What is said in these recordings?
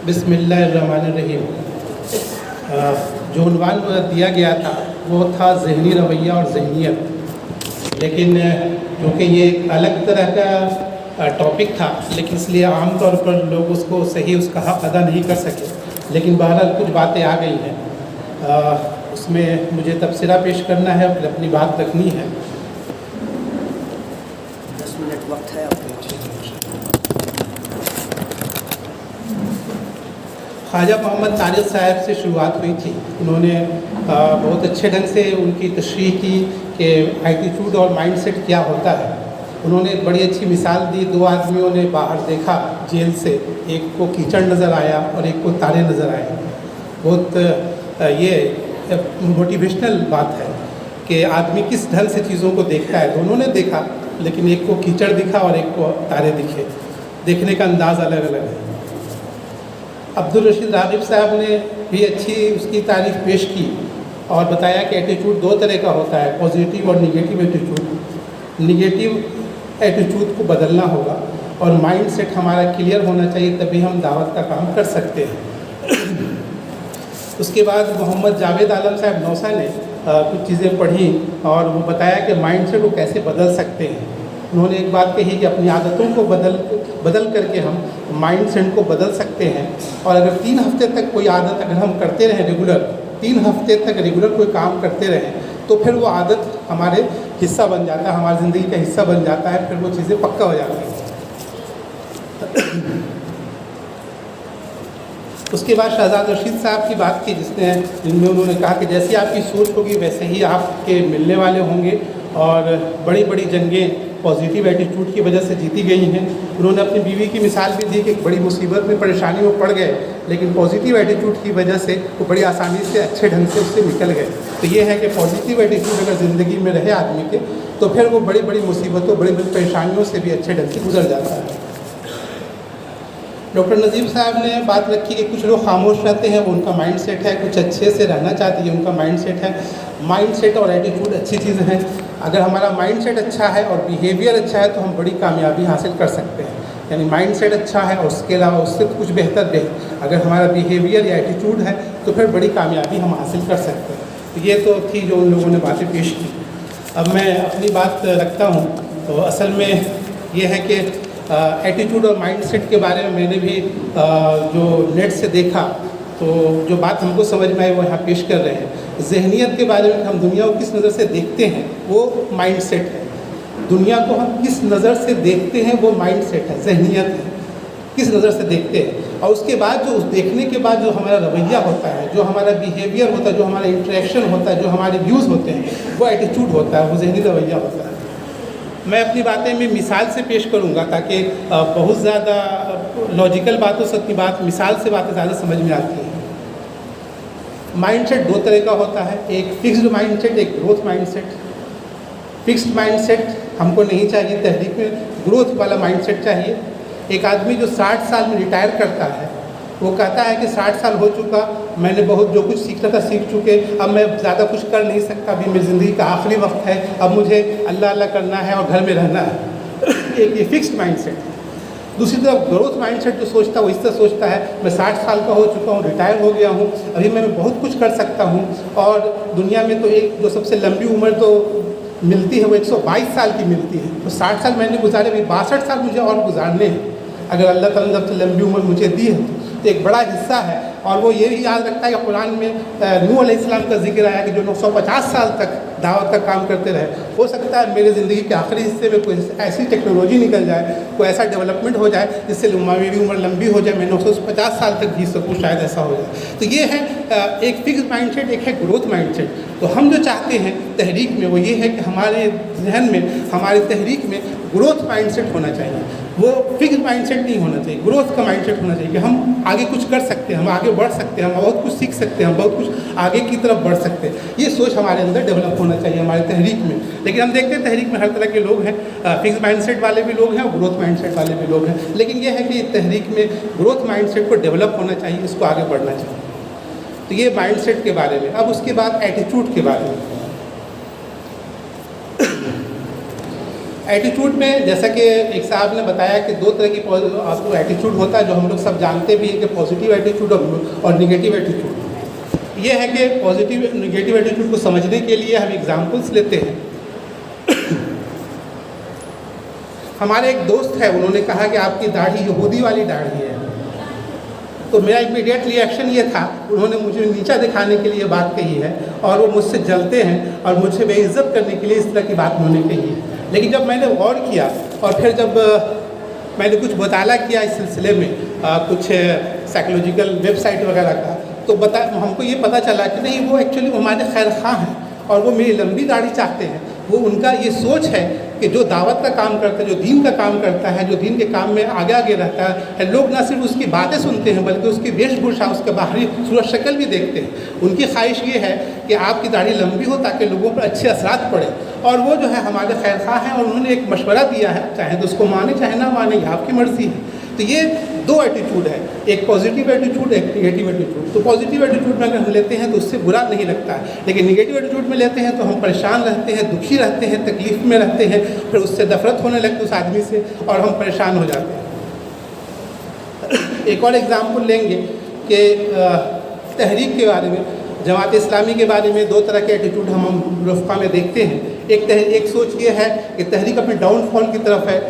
بسم اللہ الرحمن الرحیم۔ جو عنوان دیا گیا تھا وہ تھا ذہنی رویہ اور ذہنیت، لیکن کیونکہ یہ ایک الگ طرح کا ٹاپک تھا، لیکن اس لیے عام طور پر لوگ اس کو صحیح اس کا حق ادا نہیں کر سکے، لیکن بہرحال کچھ باتیں آ گئی ہیں، اس میں مجھے تبصرہ پیش کرنا ہے، پھر اپنی بات رکھنی ہے۔ 10 منٹ وقت ہے آپ کے پاس۔ خواجہ محمد طارق صاحب سے شروعات ہوئی تھی، انہوں نے بہت اچھے ڈھنگ سے ان کی تشریح کی کہ ایٹیٹیوڈ اور مائنڈ سیٹ کیا ہوتا ہے۔ انہوں نے ایک بڑی اچھی مثال دی، دو آدمیوں نے باہر دیکھا جیل سے، ایک کو کیچڑ نظر آیا اور ایک کو تارے نظر آئے۔ بہت یہ موٹیویشنل بات ہے کہ آدمی کس ڈھنگ سے چیزوں کو دیکھتا ہے۔ دونوں نے دیکھا، لیکن ایک کو کیچڑ دکھا اور ایک کو تارے دکھے، دیکھنے کا انداز الگ الگ ہے۔ عبدالرشید راغب صاحب نے بھی اچھی اس کی تعریف پیش کی اور بتایا کہ ایٹیٹیوڈ دو طرح کا ہوتا ہے، پازیٹیو اور نگیٹیو ایٹیٹیوڈ۔ نگیٹیو ایٹیٹیوڈ کو بدلنا ہوگا اور مائنڈ سیٹ ہمارا کلیئر ہونا چاہیے، تبھی ہم دعوت کا کام کر سکتے ہیں۔ اس کے بعد محمد جاوید عالم صاحب نوسا نے کچھ چیزیں پڑھیں اور وہ بتایا کہ مائنڈ سیٹ کو کیسے بدل سکتے ہیں۔ انہوں نے ایک بات کہی کہ اپنی عادتوں کو بدل کر کے ہم مائنڈ سیٹ کو بدل سکتے ہیں، اور اگر 3 ہفتے تک کوئی عادت اگر ہم کرتے رہیں ریگولر، 3 ہفتے تک ریگولر کوئی کام کرتے رہیں، تو پھر وہ عادت ہمارے حصہ بن جاتا ہے، ہماری زندگی کا حصہ بن جاتا ہے، پھر وہ چیزیں پکا ہو جاتی ہیں۔ اس کے بعد شہزاد رشید صاحب کی بات کی، جن میں انہوں نے کہا کہ جیسی آپ کی سوچ ہوگی ویسے ہی آپ کے ملنے والے ہوں گے، اور بڑی بڑی جنگیں پازیٹیو ایٹیٹیوڈ کی وجہ سے جیتی گئی ہیں۔ انہوں نے اپنی بیوی کی مثال بھی دی کہ ایک بڑی مصیبت میں پریشانی میں پڑ گئے، لیکن پازیٹیو ایٹیٹیوڈ کی وجہ سے وہ بڑی آسانی سے اچھے ڈھنگ سے اس سے نکل گئے۔ تو یہ ہے کہ پازیٹیو ایٹیٹیوڈ اگر زندگی میں رہے آدمی کے، تو پھر وہ بڑی بڑی مصیبتوں، بڑی بڑی پریشانیوں سے بھی اچھے ڈھنگ سے گزر جاتا ہے۔ ڈاکٹر نظیم صاحب نے بات رکھی کہ کچھ لوگ خاموش رہتے ہیں، وہ ان کا مائنڈ سیٹ ہے، کچھ اچھے سے رہنا چاہتے ہیں، ان کا مائنڈ سیٹ ہے۔ مائنڈ سیٹ اور ایٹیٹیوڈ اچھی چیز ہیں۔ اگر ہمارا مائنڈ سیٹ اچھا ہے اور بیہیویئر اچھا ہے تو ہم بڑی کامیابی حاصل کر سکتے ہیں۔ یعنی مائنڈ سیٹ اچھا ہے اور اس کے علاوہ اس سے کچھ بہتر اگر ہمارا بیہیویئر یا ایٹیٹیوڈ ہے تو پھر بڑی کامیابی ہم حاصل کر سکتے ہیں۔ یہ تو تھی جو ان لوگوں نے باتیں پیش کی۔ اب میں اپنی بات رکھتا ہوں، تو اصل میں یہ ہے کہ ایٹیٹیوڈ اور مائنڈ سیٹ کے بارے میں نے بھی جو نیٹ سے دیکھا، تو جو بات ہم کو سمجھ میں آئی وہ یہاں پیش کر رہے ہیں۔ ذہنیت کے بارے میں ہم دنیا کو کس نظر سے دیکھتے ہیں وہ مائنڈ سیٹ ہے۔ دنیا کو ہم کس نظر سے دیکھتے ہیں وہ مائنڈ سیٹ ہے، ذہنیت ہے، کس نظر سے دیکھتے ہیں۔ اور اس کے بعد جو اس دیکھنے کے بعد جو ہمارا رویہ ہوتا ہے، جو ہمارا بیہیویئر ہوتا ہے، جو ہمارا انٹریکشن ہوتا ہے، جو ہمارے ویوز ہوتے ہیں، وہ ایٹیٹیوڈ ہوتا ہے، وہ ذہنی رویہ ہوتا ہے۔ میں اپنی باتیں میں مثال سے پیش کروں گا تاکہ بہت زیادہ لاجیکل باتوں سے اپنی بات مثال سے باتیں زیادہ سمجھ میں آتی ہیں۔ مائنڈ سیٹ دو طرح کا ہوتا ہے، ایک فکسڈ مائنڈ سیٹ، ایک growth mindset. Fixed mindset ہم کو نہیں چاہیے، تحریک میں گروتھ والا مائنڈ سیٹ چاہیے۔ ایک آدمی جو 60 سال میں ریٹائر کرتا ہے، وہ کہتا ہے کہ 60 سال ہو چکا، میں نے بہت جو کچھ سیکھنا تھا سیکھ چکے، اب میں زیادہ کچھ کر نہیں سکتا، ابھی میری زندگی کا آخری وقت ہے، اب مجھے اللہ اللہ کرنا ہے اور گھر میں رہنا ہے۔ ایک یہ فکسڈ مائنڈ سیٹ ہے۔ دوسری طرف گروتھ مائنڈ سیٹ جو سوچتا ہے وہ اس طرح سوچتا ہے، میں 60 سال کا ہو چکا ہوں، ریٹائر ہو گیا ہوں، ابھی میں بہت کچھ کر سکتا ہوں، اور دنیا میں تو ایک جو سب سے لمبی عمر تو ملتی ہے وہ 122 سال کی ملتی ہے، تو 60 سال میں نے گزارے، ابھی 62 سال مجھے اور گزارنے ہیں۔ اگر اللہ تعالیٰ نے سب سے لمبی عمر مجھے دی ہے تو ایک بڑا حصہ ہے۔ اور وہ یہ بھی یاد رکھتا ہے کہ قرآن میں نوح علیہ السلام کا ذکر آیا کہ جو 950 سال تک دعوت کا کام کرتے رہے، ہو سکتا ہے میرے زندگی کے آخری حصے میں کوئی ایسی ٹیکنالوجی نکل جائے، کوئی ایسا ڈیولپمنٹ ہو جائے جس سے میری عمر لمبی ہو جائے، میں 950 سال تک جی سکوں، شاید ایسا ہو جائے۔ تو یہ ہے ایک فکس مائنڈ سیٹ، ایک ہے گروتھ مائنڈ سیٹ۔ تو ہم جو چاہتے ہیں تحریک میں وہ یہ ہے کہ ہمارے ذہن میں، ہماری تحریک میں گروتھ مائنڈ سیٹ ہونا چاہیے، وہ فکس مائنڈ سیٹ نہیں ہونا چاہیے، گروتھ کا مائنڈ سیٹ ہونا چاہیے کہ ہم آگے کچھ کر سکتے ہیں، ہم آگے بڑھ سکتے ہیں، ہم بہت کچھ سیکھ سکتے ہیں، ہم بہت کچھ آگے کی طرف بڑھ سکتے ہیں۔ یہ سوچ ہمارے اندر ڈیولپ ہونا چاہیے ہماری تحریک میں۔ لیکن ہم دیکھتے ہیں تحریک میں ہر طرح کے لوگ ہیں، فکس مائنڈ سیٹ والے بھی لوگ ہیں اور گروتھ مائنڈ سیٹ والے بھی لوگ ہیں، لیکن یہ ہے کہ تحریک میں گروتھ مائنڈ سیٹ کو ڈیولپ ہونا چاہیے، اس کو آگے بڑھنا چاہیے۔ تو یہ مائنڈ سیٹ کے بارے میں۔ اب اس کے بعد ایٹیٹیوڈ کے بارے میں۔ ایٹیٹیوڈ میں جیسا کہ ایک صاحب نے بتایا کہ دو طرح کی آپ کو ایٹیٹیوڈ ہوتا ہے جو ہم لوگ سب جانتے بھی ہیں کہ پازیٹیو ایٹیٹیوڈ اور نگیٹیو ایٹیٹیوڈ. یہ ہے کہ پازیٹیو نگیٹیو ایٹیٹیوڈ کو سمجھنے کے لیے ہم ایگزامپلس لیتے ہیں. ہمارے ایک دوست ہے, انہوں نے کہا کہ آپ کی داڑھی یہودی والی داڑھی ہے. تو میرا امیڈیٹ ری ایکشن یہ تھا, انہوں نے مجھے نیچا دکھانے کے لیے بات کہی ہے اور وہ مجھ سے جلتے ہیں اور مجھے بے عزت کرنے کے لیے اس طرح کی بات انہوں نے کہی ہے. لیکن جب میں نے غور کیا اور پھر جب میں نے کچھ مطالعہ کیا اس سلسلے میں کچھ سائیکولوجیکل ویب سائٹ وغیرہ کا, تو ہم کو یہ پتہ چلا کہ نہیں, وہ ایکچولی ہمارے خیر خواہ ہیں اور وہ میری لمبی داڑھی چاہتے ہیں. وہ ان کا یہ سوچ ہے کہ جو دعوت کا کام کرتا ہے, جو دین کا کام کرتا ہے, جو دین کے کام میں آگے آگے رہتا ہے, لوگ نہ صرف اس کی باتیں سنتے ہیں بلکہ اس کی ویش بھوشا, اس کے باہری صورت شکل بھی دیکھتے ہیں. ان کی خواہش یہ ہے کہ آپ کی داڑھی لمبی ہو تاکہ لوگوں پر اچھے اثرات پڑے. اور وہ جو ہے ہمارے خیر خواہ ہیں اور انہوں نے ایک مشورہ دیا ہے, چاہے تو اس کو مانیں چاہے نہ مانیں, یہ آپ کی مرضی ہے. تو یہ دو ایٹیٹیوڈ ہے, ایک پازیٹیو ایٹیٹیوڈ, ایک نگیٹیو ایٹیٹیوڈ. تو پازیٹیو ایٹیٹیوڈ میں اگر ہم لیتے ہیں تو اس سے برا نہیں لگتا ہے, لیکن نگیٹیو ایٹیٹیوڈ میں لیتے ہیں تو ہم پریشان رہتے ہیں, دکھی رہتے ہیں, تکلیف میں رہتے ہیں, پھر اس سے نفرت ہونے لگتی اس آدمی سے اور ہم پریشان ہو جاتے ہیں. ایک اور ایگزامپل لیں گے کہ تحریک کے بارے میں, جماعت اسلامی کے بارے میں دو طرح کے ایٹیٹیوڈ ہم رفقا میں دیکھتے ہیں. ایک سوچ یہ ہے کہ تحریک اپنے ڈاؤن فال کی طرف ہے.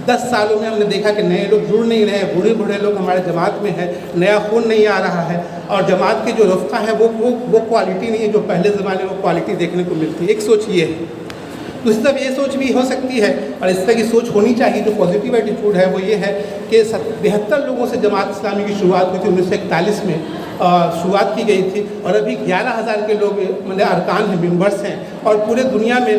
10 سالوں میں ہم نے دیکھا کہ نئے لوگ جڑ نہیں رہے, بوڑھے لوگ ہمارے جماعت میں ہیں, نیا خون نہیں آ رہا ہے, اور جماعت کے جو رفقا ہیں وہ کوالٹی نہیں ہے جو پہلے زمانے میں کوالٹی دیکھنے کو ملتی ہے. ایک سوچ یہ ہے. دوسری طرف یہ سوچ بھی ہو سکتی ہے, اور اس طرح کی سوچ ہونی چاہیے, جو پازیٹیو ایٹیٹیوڈ ہے وہ یہ ہے کہ 72 لوگوں سے جماعت اسلامی کی شروعات ہوئی تھی. 1941 میں شروعات کی گئی تھی, اور ابھی 11,000 کے لوگ ارکان ہیں, ممبرس ہیں, اور پورے دنیا میں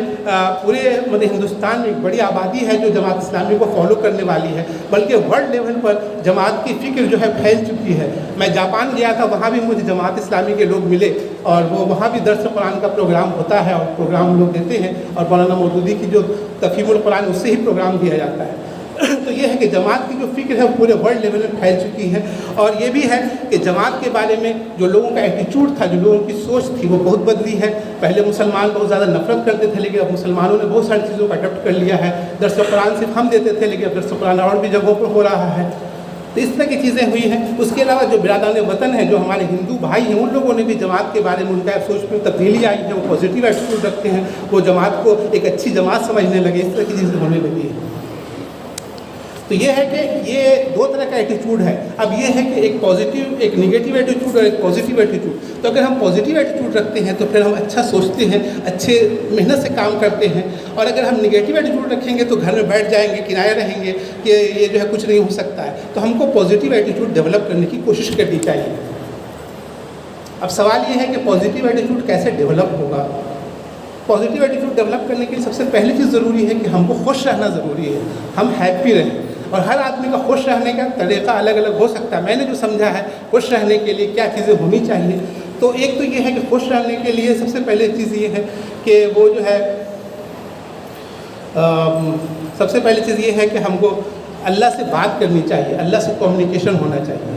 پورے ہندوستان میں ایک بڑی آبادی ہے جو جماعت اسلامی کو فالو کرنے والی ہے. بلکہ ورلڈ لیول پر جماعت کی فکر جو ہے پھیل چکی ہے. میں جاپان گیا تھا, وہاں بھی مجھے جماعت اسلامی کے لوگ ملے, اور وہاں بھی درس قرآن کا پروگرام ہوتا ہے, اور پروگرام لوگ دیتے ہیں, اور مولانا مودودی کی جو تفہیم القرآن اس سے ہی پروگرام دیا جاتا ہے. تو یہ ہے کہ جماعت کی جو فکر ہے وہ پورے ورلڈ لیول میں پھیل چکی ہے. اور یہ بھی ہے کہ جماعت کے بارے میں جو لوگوں کا ایٹیٹیوڈ تھا, جو لوگوں کی سوچ تھی, وہ بہت بدلی ہے. پہلے مسلمان بہت زیادہ نفرت کرتے تھے, لیکن اب مسلمانوں نے بہت ساری چیزوں کو اڈاپٹ کر لیا ہے. درس قرآن صرف ہم دیتے تھے, لیکن اب درس قرآن اور بھی جگہوں پر ہو رہا ہے. تو اس طرح کی چیزیں ہوئی ہیں. اس کے علاوہ جو برادران وطن ہیں, جو ہمارے ہندو بھائی ہیں, ان لوگوں نے بھی جماعت کے بارے میں ان کا سوچ میں تبدیلی آئی ہے. وہ پازیٹیو ایٹیٹیوڈ رکھتے ہیں, وہ جماعت کو ایک اچھی جماعت سمجھنے لگے. اس طرح کی چیزیں ہونے لگی ہیں. تو یہ ہے کہ یہ دو طرح کا ایٹیٹیوڈ ہے. اب یہ ہے کہ ایک پازیٹیو, ایک نگیٹیو ایٹیٹیوڈ اور ایک پازیٹیو ایٹیٹیوڈ. تو اگر ہم پازیٹیو ایٹیٹیوڈ رکھتے ہیں تو پھر ہم اچھا سوچتے ہیں, اچھے محنت سے کام کرتے ہیں. اور اگر ہم نگیٹیو ایٹیٹیوڈ رکھیں گے تو گھر میں بیٹھ جائیں گے, کنارے رہیں گے کہ یہ جو ہے کچھ نہیں ہو سکتا ہے. تو ہم کو پازیٹیو ایٹیٹیوڈ ڈیولپ کرنے کی کوشش کرنی چاہیے. اب سوال یہ ہے کہ پازیٹیو ایٹیٹیوڈ کیسے ڈیولپ ہوگا. پازیٹیو ایٹیٹیوڈ ڈیولپ کرنے کے لیے سب سے پہلی چیز ضروری ہے کہ ہم کو خوش رہنا ضروری ہے, ہم ہیپی رہیں. اور ہر آدمی کا خوش رہنے کا طریقہ الگ الگ ہو سکتا ہے. میں نے جو سمجھا ہے خوش رہنے کے لیے کیا چیزیں ہونی چاہیے, تو ایک تو یہ ہے کہ خوش رہنے کے لیے سب سے پہلے چیز یہ ہے کہ وہ جو ہے سب سے پہلی چیز یہ ہے کہ ہم کو اللہ سے بات کرنی چاہیے, اللہ سے کمیونیکیشن ہونا چاہیے.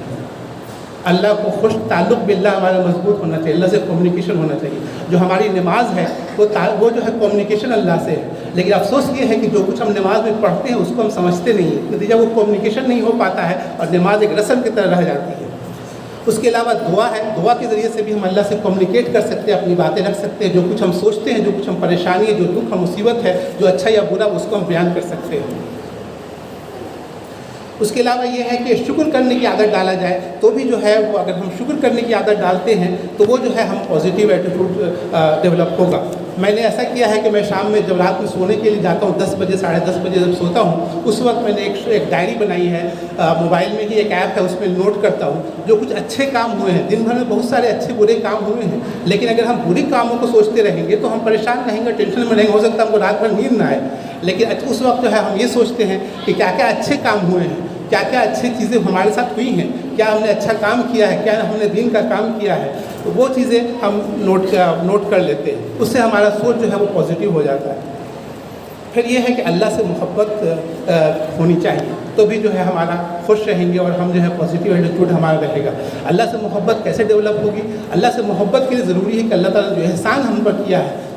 اللہ کو خوش تعلق باللہ ہمارا مضبوط ہونا چاہیے, اللہ سے کمیونیکیشن ہونا چاہیے. جو ہماری نماز ہے وہ جو ہے کمیونیکیشن اللہ سے ہے. لیکن افسوس یہ ہے کہ جو کچھ ہم نماز میں پڑھتے ہیں اس کو ہم سمجھتے نہیں ہیں, نتیجہ وہ کمیونیکیشن نہیں ہو پاتا ہے اور نماز ایک رسم کی طرح رہ جاتی ہے. اس کے علاوہ دعا ہے, دعا کے ذریعے سے بھی ہم اللہ سے کمیونیکیٹ کر سکتے ہیں, اپنی باتیں رکھ سکتے ہیں, جو کچھ ہم سوچتے ہیں, جو کچھ ہم پریشانی ہے, جو دکھ اور مصیبت ہے, جو اچھا یا برا, اس کو ہم بیان کر سکتے ہیں. اس کے علاوہ یہ ہے کہ شکر کرنے کی عادت ڈالا جائے تو بھی جو ہے وہ, اگر ہم شکر کرنے کی عادت ڈالتے ہیں تو وہ جو ہے ہم پازیٹیو ایٹیٹیوڈ ڈیولپ ہوگا. میں نے ایسا کیا ہے کہ میں شام میں جب رات میں سونے کے لیے جاتا ہوں 10 بجے 10:30 بجے جب سوتا ہوں, اس وقت میں نے ایک ڈائری بنائی ہے, موبائل میں ہی ایک ایپ ہے, اس میں نوٹ کرتا ہوں جو کچھ اچھے کام ہوئے ہیں. دن بھر میں بہت سارے اچھے برے کام ہوئے ہیں, لیکن اگر ہم برے کاموں کو سوچتے رہیں گے تو ہم پریشان رہیں گے, ٹینشن میں رہیں گے, ہو سکتا ہے ہم کو رات بھر نیند نہ آئے. لیکن اس وقت جو ہے ہم یہ سوچتے ہیں کہ کیا کیا اچھے کام ہوئے ہیں, کیا کیا اچھی چیزیں ہمارے ساتھ ہوئی ہیں, کیا ہم نے اچھا کام کیا ہے, کیا ہم نے دین کا کام کیا ہے. تو وہ چیزیں ہم نوٹ کر لیتے ہیں, اس سے ہمارا سوچ جو ہے وہ پازیٹیو ہو جاتا ہے. پھر یہ ہے کہ اللہ سے محبت ہونی چاہیے, تو بھی جو ہے ہمارا خوش رہیں گے اور ہم جو ہے پازیٹیو ایٹیٹیوڈ ہمارا رہے گا. اللہ سے محبت کیسے ڈیولپ ہوگی. اللہ سے محبت کے لیے ضروری ہے کہ اللہ تعالیٰ نے جو احسان ہم پر کیا ہے